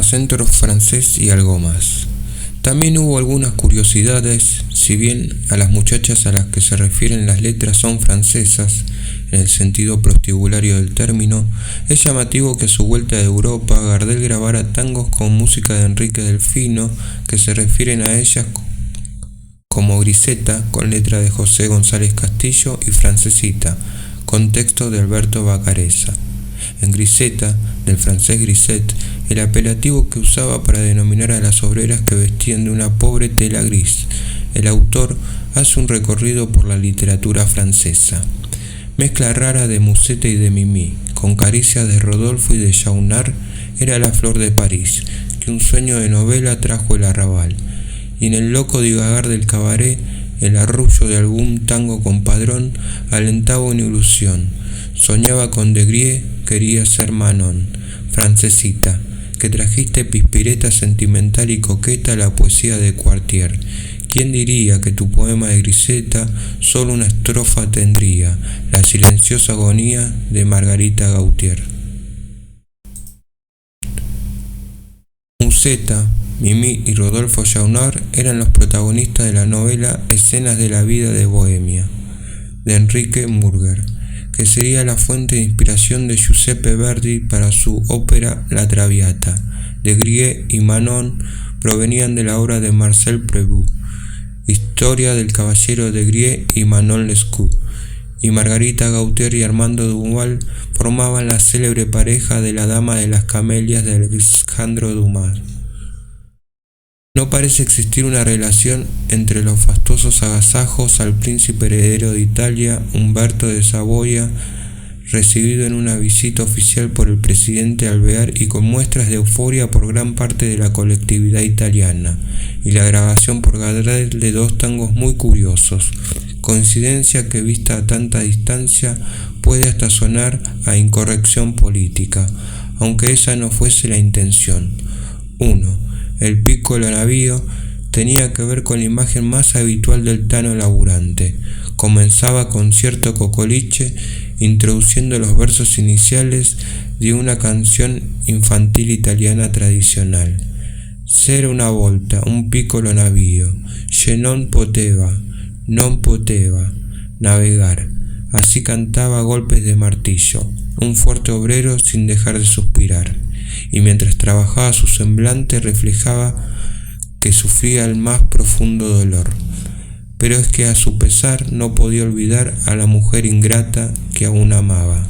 acento francés y algo más. También hubo algunas curiosidades, si bien a las muchachas a las que se refieren las letras son francesas, en el sentido prostibulario del término, es llamativo que a su vuelta de Europa Gardel grabara tangos con música de Enrique Delfino, que se refieren a ellas como Griseta, con letra de José González Castillo, y Francesita, con texto de Alberto Vacarezza. En Griseta, del francés grisette, el apelativo que usaba para denominar a las obreras que vestían de una pobre tela gris. El autor hace un recorrido por la literatura francesa. Mezcla rara de Musetta y de Mimi, con caricias de Rodolfo y de Jaunard, era la flor de París, que un sueño de novela trajo el arrabal. Y en el loco divagar del cabaret, el arrullo de algún tango compadrón alentaba una ilusión. Soñaba con Des, quería ser Manon. Francesita, que trajiste pispireta sentimental y coqueta a la poesía de Quartier. ¿Quién diría que tu poema de Griseta solo una estrofa tendría, la silenciosa agonía de Margarita Gautier? Musetta, Mimi y Rodolfo Jaunard eran los protagonistas de la novela Escenas de la vida de Bohemia, de Enrique Murger, que sería la fuente de inspiración de Giuseppe Verdi para su ópera La Traviata. Des y Manon provenían de la obra de Marcel Prévost, Historia del caballero Des y Manon Lescaut, y Margarita Gautier y Armando Duval formaban la célebre pareja de La Dama de las Camelias de Alejandro Dumas. No parece existir una relación entre los fastuosos agasajos al príncipe heredero de Italia, Humberto de Saboya, recibido en una visita oficial por el presidente Alvear y con muestras de euforia por gran parte de la colectividad italiana, y la grabación por Gardel de dos tangos muy curiosos, coincidencia que vista a tanta distancia puede hasta sonar a incorrección política, aunque esa no fuese la intención. 1. El piccolo navío tenía que ver con la imagen más habitual del tano laburante. Comenzaba con cierto cocoliche, introduciendo los versos iniciales de una canción infantil italiana tradicional. C'era una volta, un piccolo navío, che non poteva navegar. Así cantaba a golpes de martillo, un fuerte obrero sin dejar de suspirar, y mientras trabajaba su semblante reflejaba que sufría el más profundo dolor. Pero es que a su pesar no podía olvidar a la mujer ingrata que aún amaba.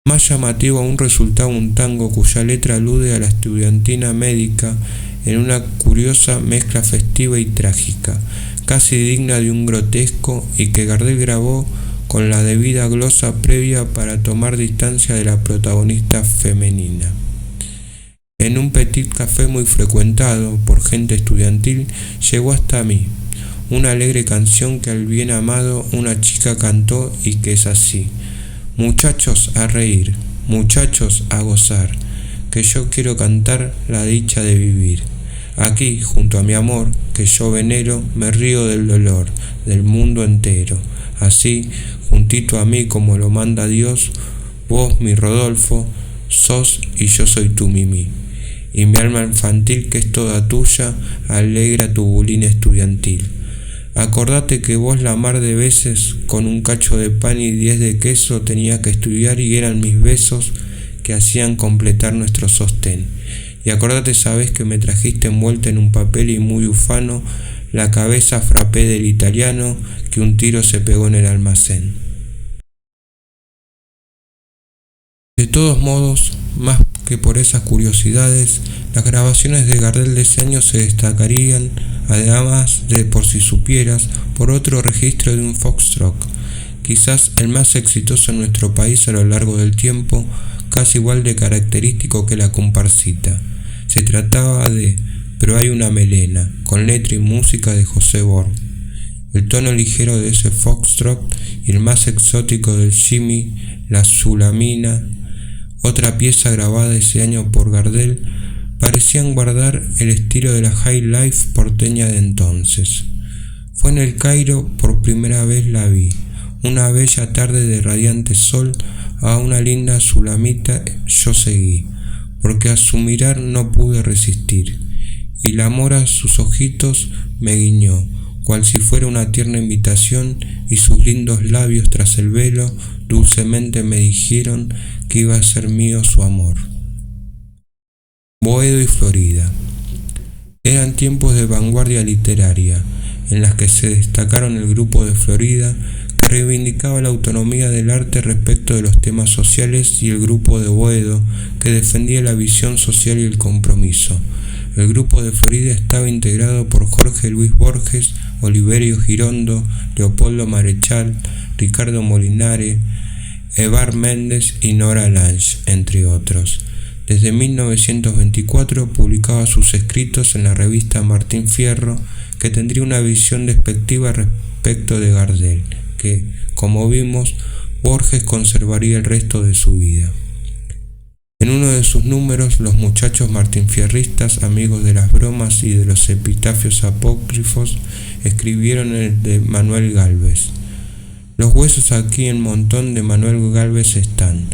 Más llamativo aún resultaba un tango cuya letra alude a la estudiantina médica en una curiosa mezcla festiva y trágica, casi digna de un grotesco, y que Gardel grabó con la debida glosa previa para tomar distancia de la protagonista femenina. En un petit café muy frecuentado por gente estudiantil llegó hasta mí una alegre canción que al bien amado una chica cantó y que es así: muchachos a reír, muchachos a gozar, que yo quiero cantar la dicha de vivir. Aquí, junto a mi amor, que yo venero, me río del dolor del mundo entero. Así, juntito a mí como lo manda Dios, vos, mi Rodolfo, sos y yo soy tu Mimi. Y mi alma infantil, que es toda tuya, alegra tu bulín estudiantil. Acordate que vos la mar de veces, con un cacho de pan y 10 de queso, tenía que estudiar y eran mis besos que hacían completar nuestro sostén. Y acordate esa vez que me trajiste envuelta en un papel y muy ufano la cabeza frappé del italiano que un tiro se pegó en el almacén. De todos modos, más que por esas curiosidades, las grabaciones de Gardel de ese año se destacarían, además de, por si supieras, por otro registro de un foxtrot, quizás el más exitoso en nuestro país a lo largo del tiempo, casi igual de característico que la comparsita. Se trataba de Pero hay una melena, con letra y música de José Born. El tono ligero de ese foxtrot y el más exótico del shimmy, la zulamina, otra pieza grabada ese año por Gardel, parecían guardar el estilo de la high life porteña de entonces. Fue en el Cairo por primera vez la vi, una bella tarde de radiante sol, a una linda zulamita yo seguí. porque a su mirar no pude resistir, y la mora a sus ojitos me guiñó, cual si fuera una tierna invitación, y sus lindos labios tras el velo dulcemente me dijeron que iba a ser mío su amor. Boedo y Florida. Eran tiempos de vanguardia literaria, en las que se destacaron el grupo de Florida, que reivindicaba la autonomía del arte respecto de los temas sociales, y el grupo de Boedo, que defendía la visión social y el compromiso. El grupo de Florida estaba integrado por Jorge Luis Borges, Oliverio Girondo, Leopoldo Marechal, Ricardo Molinare, Evar Méndez y Nora Lange, entre otros. Desde 1924 publicaba sus escritos en la revista Martín Fierro, que tendría una visión despectiva respecto de Gardel, que, como vimos, Borges conservaría el resto de su vida. En uno de sus números, los muchachos martinfierristas, amigos de las bromas y de los epitafios apócrifos, escribieron el de Manuel Gálvez. Los huesos aquí en montón de Manuel Gálvez están.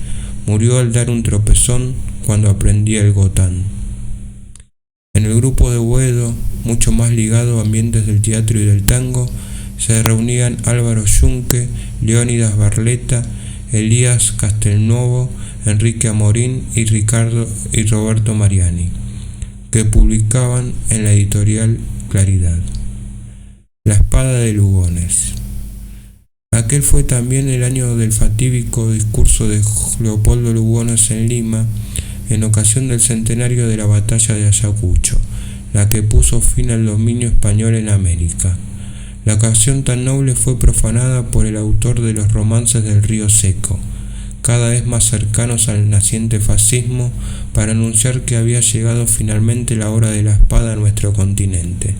Murió al dar un tropezón cuando aprendía el gotán. En el grupo de Boedo, mucho más ligado a ambientes del teatro y del tango, se reunían Álvaro Yunque, Leónidas Barletta, Elías Castelnuovo, Enrique Amorín y Roberto Mariani, que publicaban en la editorial Claridad. La espada de Lugones. Aquel fue también el año del fatídico discurso de Leopoldo Lugones en Lima, en ocasión del centenario de la batalla de Ayacucho, la que puso fin al dominio español en América. La ocasión tan noble fue profanada por el autor de los romances del Río Seco, cada vez más cercanos al naciente fascismo, para anunciar que había llegado finalmente la hora de la espada a nuestro continente.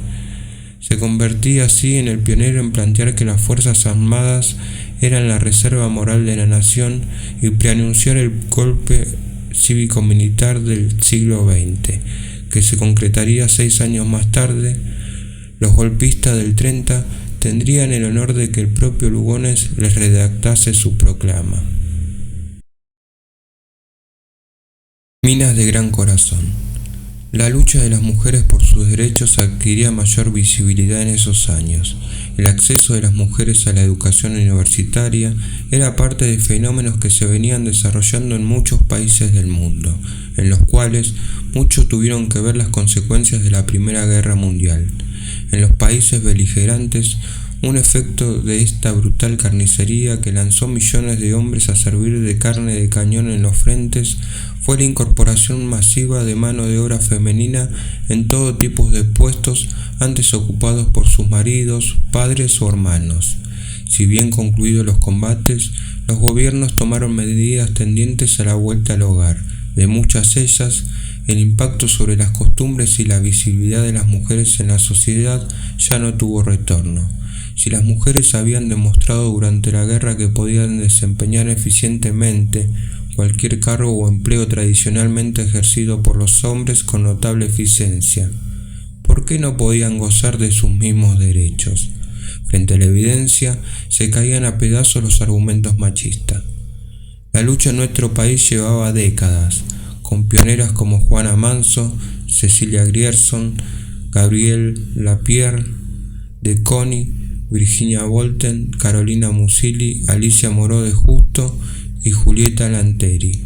Se convertía así en el pionero en plantear que las Fuerzas Armadas eran la reserva moral de la nación y preanunciar el golpe cívico-militar del siglo XX, que se concretaría 6 años más tarde. Los golpistas del 30 tendrían el honor de que el propio Lugones les redactase su proclama. Minas de Gran Corazón. La lucha de las mujeres por sus derechos adquiría mayor visibilidad en esos años. El acceso de las mujeres a la educación universitaria era parte de fenómenos que se venían desarrollando en muchos países del mundo, en los cuales muchos tuvieron que ver las consecuencias de la Primera Guerra Mundial. En los países beligerantes, un efecto de esta brutal carnicería que lanzó millones de hombres a servir de carne de cañón en los frentes fue la incorporación masiva de mano de obra femenina en todo tipo de puestos antes ocupados por sus maridos, padres o hermanos. Si bien concluidos los combates, los gobiernos tomaron medidas tendientes a la vuelta al hogar. De muchas ellas, el impacto sobre las costumbres y la visibilidad de las mujeres en la sociedad ya no tuvo retorno. Si las mujeres habían demostrado durante la guerra que podían desempeñar eficientemente cualquier cargo o empleo tradicionalmente ejercido por los hombres con notable eficiencia, ¿por qué no podían gozar de sus mismos derechos? Frente a la evidencia, se caían a pedazos los argumentos machistas. La lucha en nuestro país llevaba décadas, con pioneras como Juana Manso, Cecilia Grierson, Gabrielle Lapierre, De Coni, Virginia Volten, Carolina Musili, Alicia Moró de Justo y Julieta Lanteri.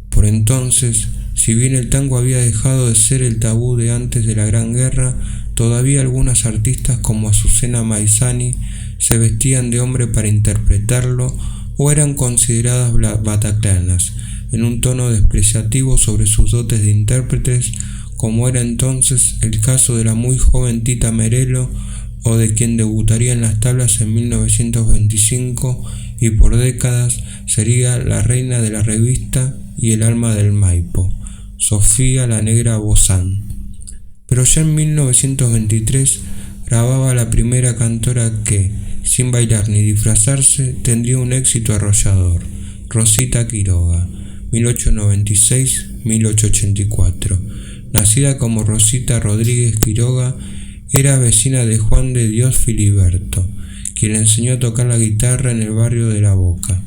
Por entonces, si bien el tango había dejado de ser el tabú de antes de la Gran Guerra, todavía algunas artistas como Azucena Maizani se vestían de hombre para interpretarlo o eran consideradas bataclanas, en un tono despreciativo sobre sus dotes de intérpretes, como era entonces el caso de la muy joven Tita Merelo o de quien debutaría en las tablas en 1925 y por décadas sería la reina de la revista y el alma del Maipo, Sofía la Negra Bozán. Pero ya en 1923 grababa la primera cantora que, sin bailar ni disfrazarse, tendría un éxito arrollador, Rosita Quiroga, 1896-1884. Nacida como Rosita Rodríguez Quiroga, era vecina de Juan de Dios Filiberto, quien le enseñó a tocar la guitarra en el barrio de La Boca.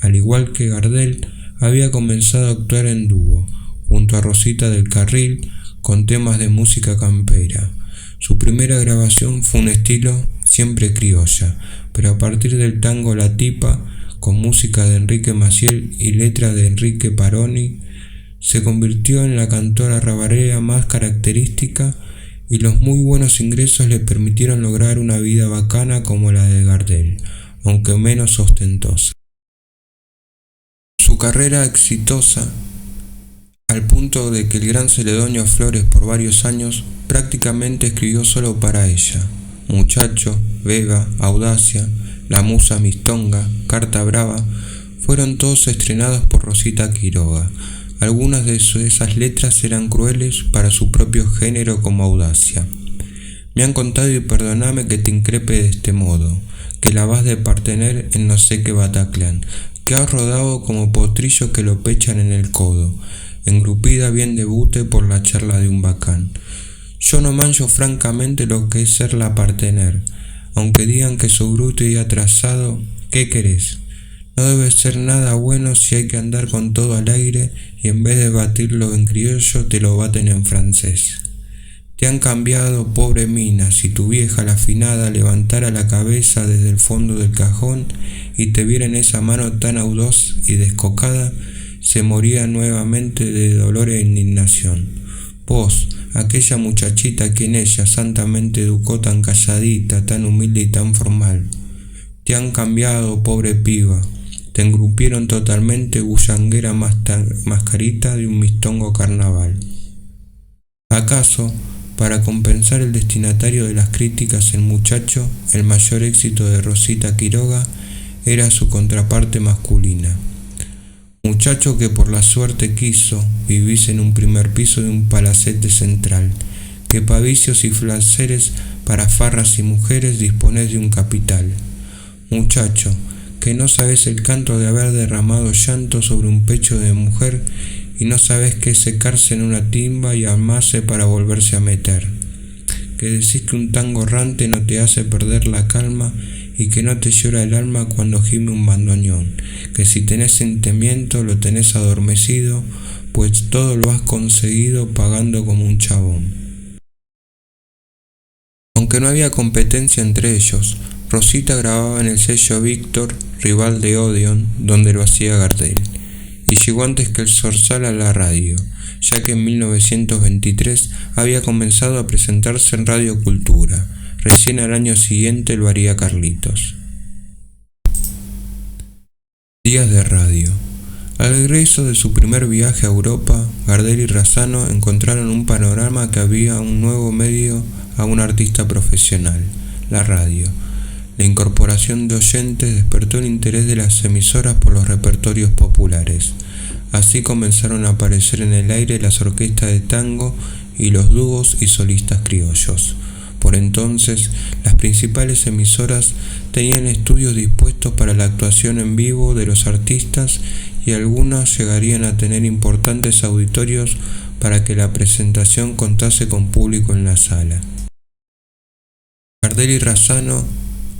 Al igual que Gardel, había comenzado a actuar en dúo, junto a Rosita del Carril, con temas de música campera. Su primera grabación fue un estilo siempre criolla, pero a partir del tango La Tipa, con música de Enrique Maciel y letra de Enrique Paroni, se convirtió en la cantora rabarera más característica, y los muy buenos ingresos le permitieron lograr una vida bacana como la de Gardel, aunque menos ostentosa. Su carrera exitosa, al punto de que el gran Celedonio Flores por varios años prácticamente escribió solo para ella. Muchacho, Vega, Audacia, La Musa Mistonga, Carta Brava, fueron todos estrenados por Rosita Quiroga. Algunas de esas letras eran crueles para su propio género como Audacia. Me han contado y perdoname que te increpe de este modo, que la vas de partener en no sé qué Bataclan, que has rodado como potrillo que lo pechan en el codo, engrupida bien de bute por la charla de un bacán. Yo no mancho francamente lo que es ser la partener, aunque digan que soy bruto y atrasado, ¿qué querés? No debe ser nada bueno si hay que andar con todo al aire y en vez de batirlo en criollo te lo baten en francés. Te han cambiado, pobre mina, si tu vieja la afinada levantara la cabeza desde el fondo del cajón y te viera en esa mano tan audaz y descocada, se moría nuevamente de dolor e indignación. Vos, aquella muchachita que en ella santamente educó tan calladita, tan humilde y tan formal. Te han cambiado, pobre piba. Te engrupieron totalmente bullanguera mascarita de un mistongo carnaval. ¿Acaso, para compensar el destinatario de las críticas, el muchacho, el mayor éxito de Rosita Quiroga, era su contraparte masculina? Muchacho que por la suerte quiso vivís en un primer piso de un palacete central, que pa' vicios y placeres, para farras y mujeres disponés de un capital. Muchacho, que no sabes el canto de haber derramado llanto sobre un pecho de mujer y no sabes qué es secarse en una timba y amarse para volverse a meter. Que decís que un tango errante no te hace perder la calma y que no te llora el alma cuando gime un bandoneón, que si tenés sentimiento lo tenés adormecido, pues todo lo has conseguido pagando como un chabón. Aunque no había competencia entre ellos, Rosita grababa en el sello Víctor, rival de Odeon, donde lo hacía Gardel, y llegó antes que el Zorzal a la radio, ya que en 1923 había comenzado a presentarse en Radio Cultura. Recién al año siguiente lo haría Carlitos. Días de radio. Al regreso de su primer viaje a Europa, Gardel y Razzano encontraron un panorama que había un nuevo medio a un artista profesional, la radio. La incorporación de oyentes despertó el interés de las emisoras por los repertorios populares. Así comenzaron a aparecer en el aire las orquestas de tango y los dúos y solistas criollos. Por entonces, las principales emisoras tenían estudios dispuestos para la actuación en vivo de los artistas y algunas llegarían a tener importantes auditorios para que la presentación contase con público en la sala. Gardel y Razzano,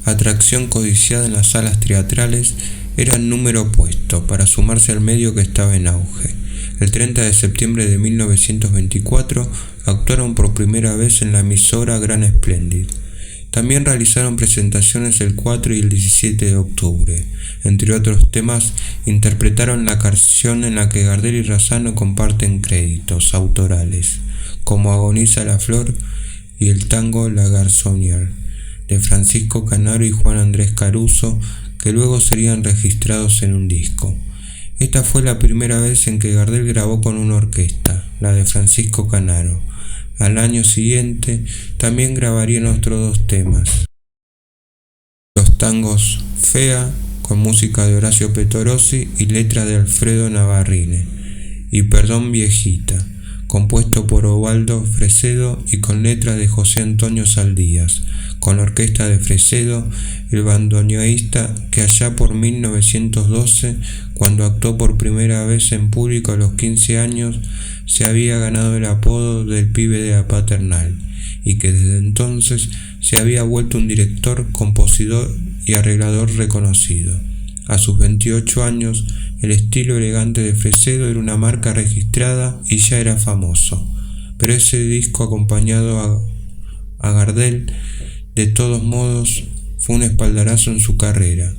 atracción codiciada en las salas teatrales, eran número puesto para sumarse al medio que estaba en auge. El 30 de septiembre de 1924 actuaron por primera vez en la emisora Gran Splendid. También realizaron presentaciones el 4 y el 17 de octubre. Entre otros temas, interpretaron la canción en la que Gardel y Razzano comparten créditos autorales, como Agoniza la Flor y el tango La Garçonnière, de Francisco Canaro y Juan Andrés Caruso, que luego serían registrados en un disco. Esta fue la primera vez en que Gardel grabó con una orquesta, la de Francisco Canaro. Al año siguiente también grabarían otros dos temas. Los tangos Fea, con música de Horacio Petorossi y letra de Alfredo Navarrine, y Perdón Viejita, compuesto por Osvaldo Fresedo y con letra de José Antonio Saldías, con la orquesta de Fresedo, el bandoneonista que allá por 1912, cuando actuó por primera vez en público a los 15 años, se había ganado el apodo del pibe de la Paternal, y que desde entonces se había vuelto un director, compositor y arreglador reconocido. A sus 28 años, el estilo elegante de Fresedo era una marca registrada y ya era famoso. Pero ese disco acompañado a Gardel, de todos modos, fue un espaldarazo en su carrera.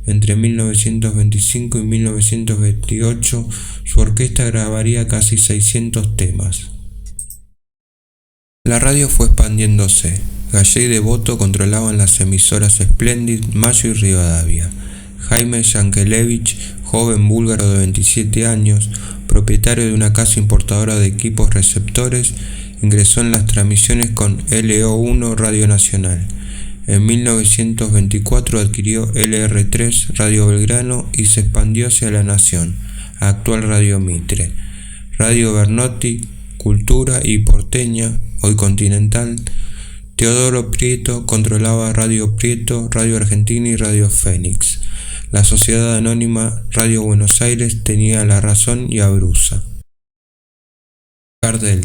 Entre 1925 y 1928, su orquesta grabaría casi 600 temas. La radio fue expandiéndose. Gallé y Devoto controlaban las emisoras Splendid, Mayo y Rivadavia. Jaime Yankelevich, joven búlgaro de 27 años, propietario de una casa importadora de equipos receptores, ingresó en las transmisiones con LO1 Radio Nacional. En 1924 adquirió LR3 Radio Belgrano y se expandió hacia La Nación, actual Radio Mitre. Radio Bernotti, Cultura y Porteña, hoy Continental. Teodoro Prieto controlaba Radio Prieto, Radio Argentina y Radio Fénix. La sociedad anónima Radio Buenos Aires tenía La Razón y Abruza. Gardel,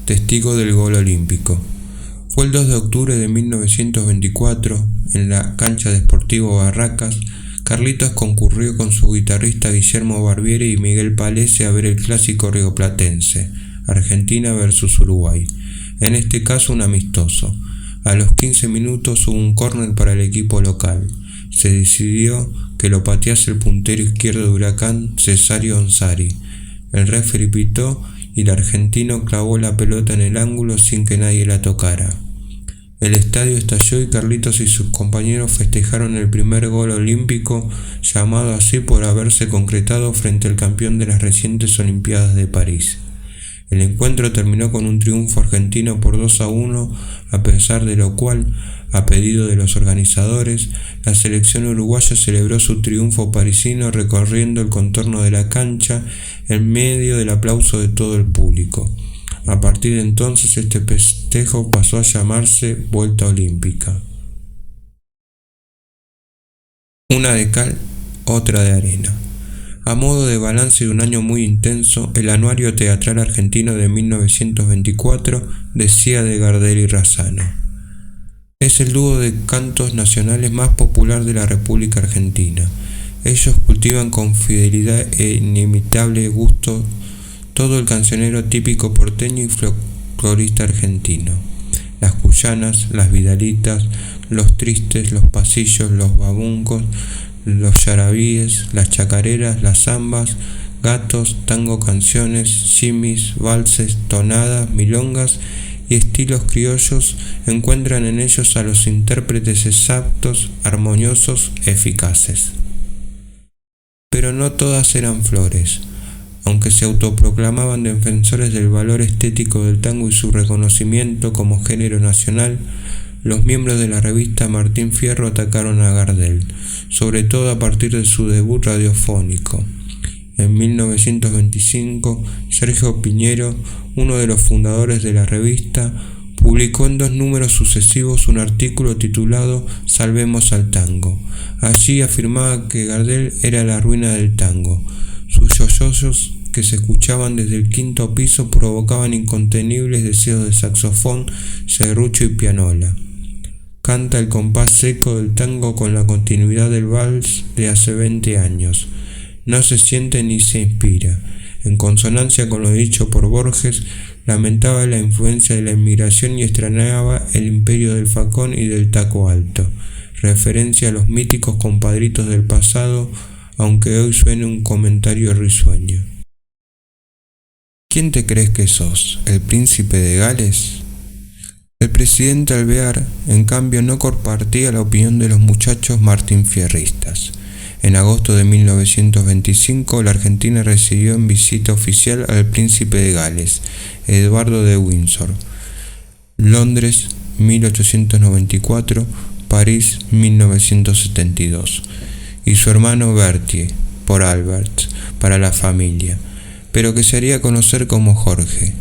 testigo del gol olímpico. Fue el 2 de octubre de 1924, en la cancha de Sportivo Barracas. Carlitos concurrió con su guitarrista Guillermo Barbieri y Miguel Palese a ver el clásico rioplatense, Argentina versus Uruguay, en este caso un amistoso. A los 15 minutos hubo un córner para el equipo local. Se decidió que lo patease el puntero izquierdo de Huracán, Cesario Onsari. El referee pitó y el argentino clavó la pelota en el ángulo sin que nadie la tocara. El estadio estalló y Carlitos y sus compañeros festejaron el primer gol olímpico, llamado así por haberse concretado frente al campeón de las recientes Olimpiadas de París. El encuentro terminó con un triunfo argentino por 2-1, a pesar de lo cual, a pedido de los organizadores, la selección uruguaya celebró su triunfo parisino recorriendo el contorno de la cancha en medio del aplauso de todo el público. A partir de entonces este festejo pasó a llamarse Vuelta Olímpica. Una de cal, otra de arena. A modo de balance de un año muy intenso, el Anuario Teatral Argentino de 1924 decía de Gardel y Razzano: es el dúo de cantos nacionales más popular de la República Argentina. Ellos cultivan con fidelidad e inimitable gusto todo el cancionero típico porteño y folclorista argentino. Las cuyanas, las vidalitas, los tristes, los pasillos, los babuncos, los yarabíes, las chacareras, las zambas, gatos, tango, canciones, chimis, valses, tonadas, milongas y estilos criollos encuentran en ellos a los intérpretes exactos, armoniosos, eficaces. Pero no todas eran flores. Aunque se autoproclamaban defensores del valor estético del tango y su reconocimiento como género nacional, los miembros de la revista Martín Fierro atacaron a Gardel, sobre todo a partir de su debut radiofónico. En 1925, Sergio Piñero, uno de los fundadores de la revista, publicó en 2 números sucesivos un artículo titulado Salvemos al tango. Allí afirmaba que Gardel era la ruina del tango. Sus yoyoyos, que se escuchaban desde el 5º piso, provocaban incontenibles deseos de saxofón, serrucho y pianola. Canta el compás seco del tango con la continuidad del vals de hace 20 años. No se siente ni se inspira. En consonancia con lo dicho por Borges, lamentaba la influencia de la inmigración y extrañaba el imperio del facón y del taco alto, referencia a los míticos compadritos del pasado, aunque hoy suene un comentario risueño. ¿Quién te crees que sos? ¿El príncipe de Gales? El presidente Alvear, en cambio, no compartía la opinión de los muchachos martinfierristas. En agosto de 1925, la Argentina recibió en visita oficial al príncipe de Gales, Eduardo de Windsor. Londres, 1894, París, 1972. Y su hermano Bertie, por Albert, para la familia, pero que se haría conocer como Jorge.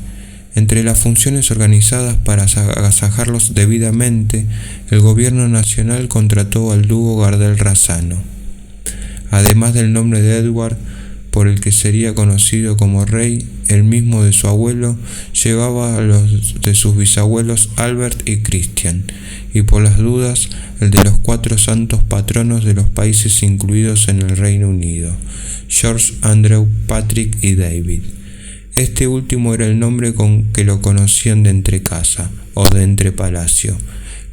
Entre las funciones organizadas para agasajarlos debidamente, el gobierno nacional contrató al dúo Gardel-Razzano. Además del nombre de Edward, por el que sería conocido como rey, el mismo de su abuelo, llevaba a los de sus bisabuelos Albert y Christian, y por las dudas el de los 4 santos patronos de los países incluidos en el Reino Unido, George, Andrew, Patrick y David. Este último era el nombre con que lo conocían de entrecasa o de entrepalacio.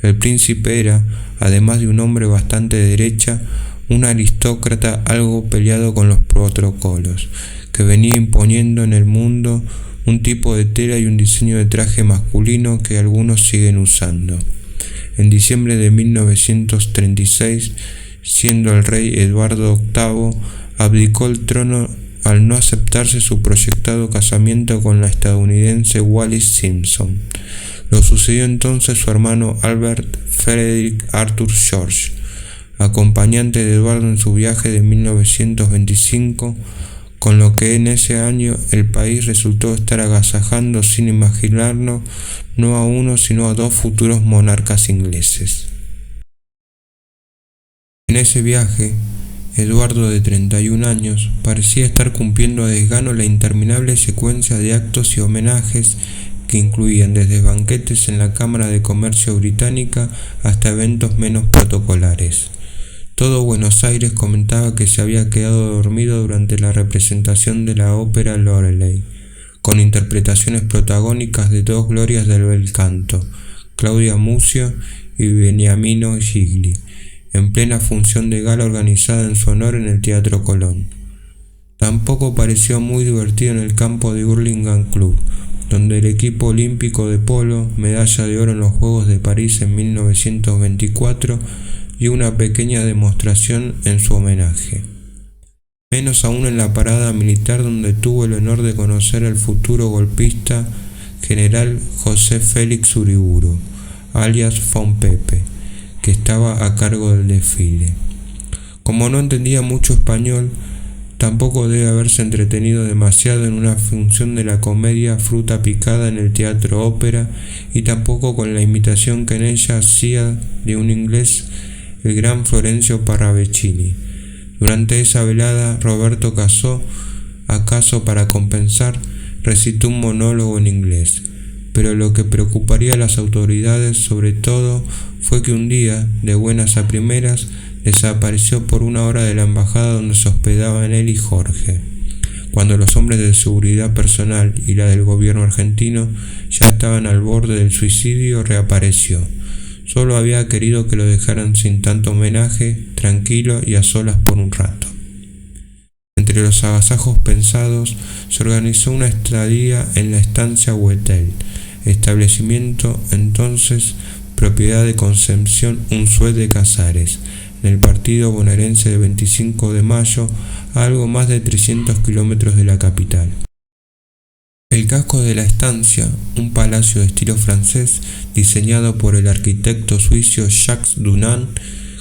El príncipe era, además de un hombre bastante de derecha, un aristócrata algo peleado con los protocolos, que venía imponiendo en el mundo un tipo de tela y un diseño de traje masculino que algunos siguen usando. En diciembre de 1936, siendo el rey Eduardo VIII, abdicó el trono al no aceptarse su proyectado casamiento con la estadounidense Wallis Simpson. Lo sucedió entonces su hermano Albert Frederick Arthur George, acompañante de Eduardo en su viaje de 1925, con lo que en ese año el país resultó estar agasajando sin imaginarlo no a uno sino a 2 futuros monarcas ingleses. En ese viaje, Eduardo, de 31 años, parecía estar cumpliendo a desgano la interminable secuencia de actos y homenajes que incluían desde banquetes en la Cámara de Comercio británica hasta eventos menos protocolares. Todo Buenos Aires comentaba que se había quedado dormido durante la representación de la ópera Loreley, con interpretaciones protagónicas de 2 glorias del bel canto, Claudia Mucio y Beniamino Gigli, en plena función de gala organizada en su honor en el Teatro Colón. Tampoco pareció muy divertido en el campo de Hurlingham Club, donde el equipo olímpico de polo, medalla de oro en los Juegos de París en 1924, dio una pequeña demostración en su homenaje. Menos aún en la parada militar, donde tuvo el honor de conocer al futuro golpista general José Félix Uriburu, alias Von Pepe, que estaba a cargo del desfile. Como no entendía mucho español, tampoco debe haberse entretenido demasiado en una función de la comedia Fruta Picada en el Teatro Ópera, y tampoco con la imitación que en ella hacía de un inglés el gran Florencio Parravicini. Durante esa velada, Roberto Casó, acaso para compensar, recitó un monólogo en inglés. Pero lo que preocuparía a las autoridades sobre todo fue que un día, de buenas a primeras, desapareció por 1 hora de la embajada donde se hospedaban él y Jorge. Cuando los hombres de seguridad personal y la del gobierno argentino ya estaban al borde del suicidio, reapareció. Solo había querido que lo dejaran sin tanto homenaje, tranquilo y a solas por un rato. Entre los agasajos pensados, se organizó una estadía en la estancia Huetel, establecimiento entonces propiedad de Concepción Unzué de Casares, en el partido bonaerense de 25 de mayo, a algo más de 300 kilómetros de la capital. El casco de la estancia, un palacio de estilo francés diseñado por el arquitecto suizo Jacques Dunant,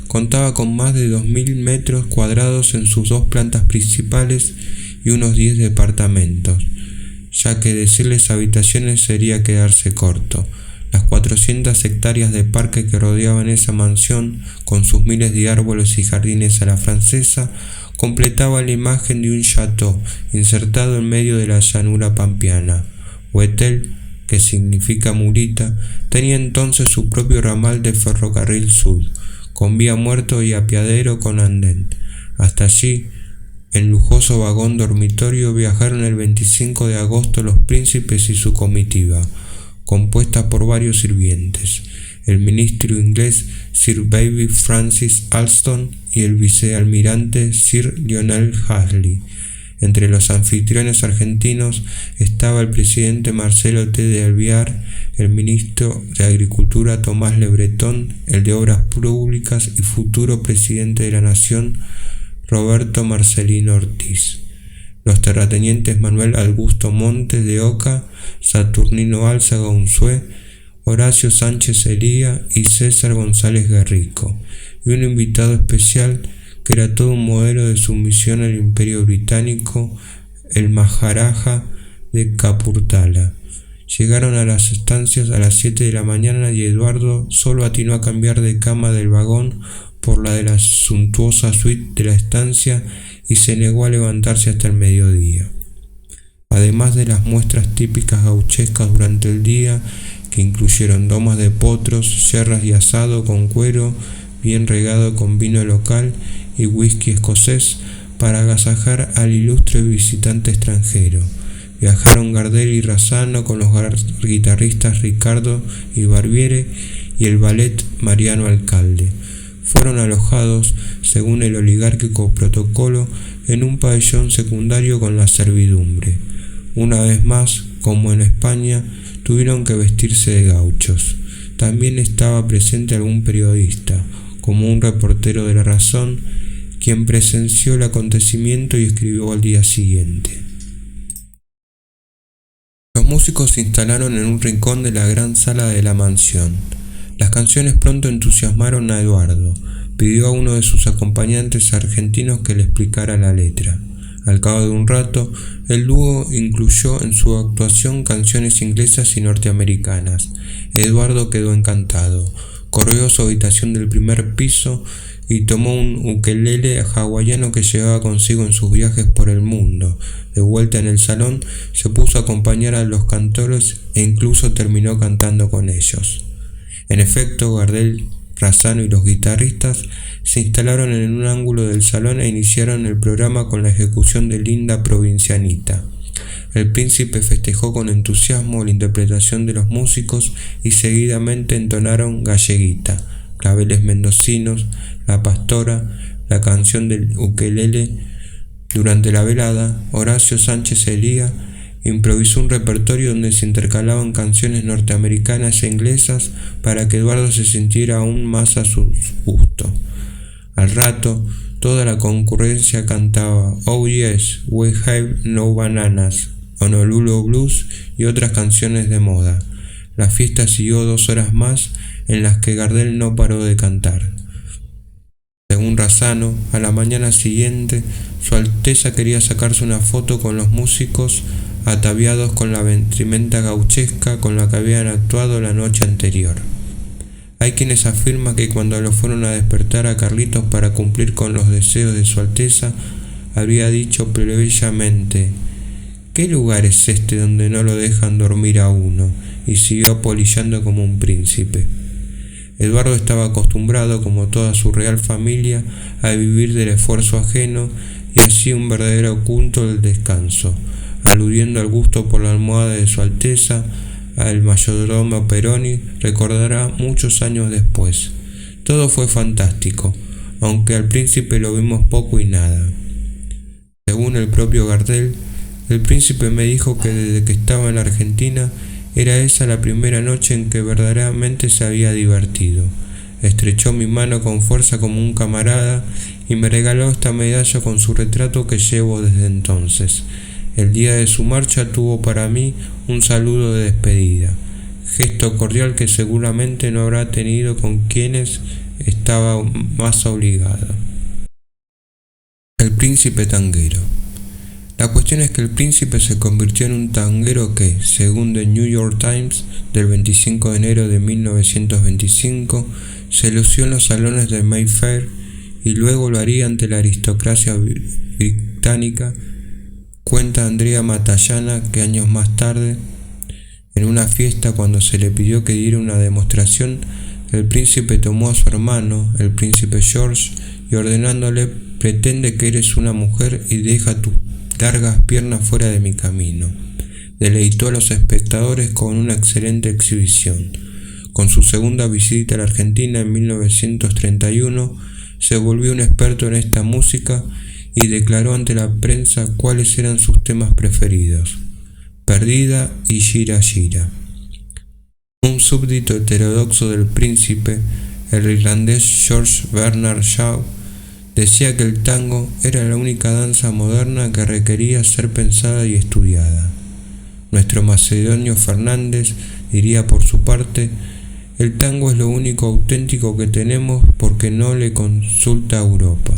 contaba con más de 2.000 metros cuadrados en sus 2 plantas principales y unos 10 departamentos, ya que decirles habitaciones sería quedarse corto. Las 400 hectáreas de parque que rodeaban esa mansión, con sus miles de árboles y jardines a la francesa, completaba la imagen de un château insertado en medio de la llanura pampeana. Huetel, que significa murita, tenía entonces su propio ramal de ferrocarril sud, con vía muerto y apeadero con andén. Hasta allí, en lujoso vagón dormitorio, viajaron el 25 de agosto los príncipes y su comitiva, compuesta por varios sirvientes, el ministro inglés Sir Baby Francis Alston y el vicealmirante Sir Lionel Halsey. Entre los anfitriones argentinos estaba el presidente Marcelo T. de Alvear, el ministro de Agricultura Tomás Le Breton, el de Obras Públicas y futuro presidente de la Nación Roberto Marcelino Ortiz, los terratenientes Manuel Augusto Montes de Oca, Saturnino Álzaga Unzué, Horacio Sánchez Elía y César González Guerrico, y un invitado especial que era todo un modelo de sumisión al Imperio Británico, el Maharaja de Kapurthala. Llegaron a las estancias a las 7 de la mañana y Eduardo solo atinó a cambiar de cama del vagón por la de la suntuosa suite de la estancia y se negó a levantarse hasta el mediodía. Además de las muestras típicas gauchescas durante el día, que incluyeron domas de potros, yerras y asado con cuero, bien regado con vino local y whisky escocés para agasajar al ilustre visitante extranjero. Viajaron Gardel y Razzano con los guitarristas Ricardo y Barbiere y el ballet Mariano Alcalde. Fueron alojados, según el oligárquico protocolo, en un pabellón secundario con la servidumbre. Una vez más, como en España, tuvieron que vestirse de gauchos. También estaba presente algún periodista, como un reportero de La Razón, quien presenció el acontecimiento y escribió al día siguiente. Los músicos se instalaron en un rincón de la gran sala de la mansión. Las canciones pronto entusiasmaron a Eduardo. Pidió a uno de sus acompañantes argentinos que le explicara la letra. Al cabo de un rato, el dúo incluyó en su actuación canciones inglesas y norteamericanas. Eduardo quedó encantado. Corrió a su habitación del primer piso y tomó un ukelele hawaiano que llevaba consigo en sus viajes por el mundo. De vuelta en el salón, se puso a acompañar a los cantores e incluso terminó cantando con ellos. En efecto, Gardel, Razzano y los guitarristas se instalaron en un ángulo del salón e iniciaron el programa con la ejecución de Linda Provincianita. El príncipe festejó con entusiasmo la interpretación de los músicos y seguidamente entonaron Galleguita, Claveles Mendocinos, La Pastora, la canción del ukelele. Durante la velada, Horacio Sánchez Elía improvisó un repertorio donde se intercalaban canciones norteamericanas e inglesas para que Eduardo se sintiera aún más a su gusto. Al rato, toda la concurrencia cantaba Oh Yes, We Have No Bananas, Honolulu Blues y otras canciones de moda. La fiesta siguió 2 horas más en las que Gardel no paró de cantar. Según Razzano, a la mañana siguiente, Su Alteza quería sacarse una foto con los músicos ataviados con la vestimenta gauchesca con la que habían actuado la noche anterior. Hay quienes afirman que cuando lo fueron a despertar a Carlitos para cumplir con los deseos de Su Alteza, habría dicho plebeyamente: ¿qué lugar es este donde no lo dejan dormir a uno? Y siguió polillando como un príncipe. Eduardo estaba acostumbrado, como toda su real familia, a vivir del esfuerzo ajeno y hacía un verdadero culto del descanso, aludiendo al gusto por la almohada de Su Alteza. Al mayordomo Peroni recordará muchos años después: todo fue fantástico, aunque al príncipe lo vimos poco y nada. Según el propio Gardel, el príncipe me dijo que desde que estaba en la Argentina era esa la primera noche en que verdaderamente se había divertido. Estrechó mi mano con fuerza como un camarada y me regaló esta medalla con su retrato que llevo desde entonces. El día de su marcha tuvo para mí un saludo de despedida, gesto cordial que seguramente no habrá tenido con quienes estaba más obligado. El príncipe tanguero. La cuestión es que el príncipe se convirtió en un tanguero que, según The New York Times del 25 de enero de 1925, se lució en los salones de Mayfair y luego lo haría ante la aristocracia británica. Cuenta Andrea Matallana que años más tarde, en una fiesta cuando se le pidió que diera una demostración, el príncipe tomó a su hermano, el príncipe George, y ordenándole: pretende que eres una mujer y deja tus largas piernas fuera de mi camino. Deleitó a los espectadores con una excelente exhibición. Con su segunda visita a la Argentina en 1931, se volvió un experto en esta música y declaró ante la prensa cuáles eran sus temas preferidos: Perdida y Gira Gira. Un súbdito heterodoxo del príncipe, el irlandés George Bernard Shaw, decía que el tango era la única danza moderna que requería ser pensada y estudiada. Nuestro Macedonio Fernández diría por su parte: el tango es lo único auténtico que tenemos porque no le consulta a Europa.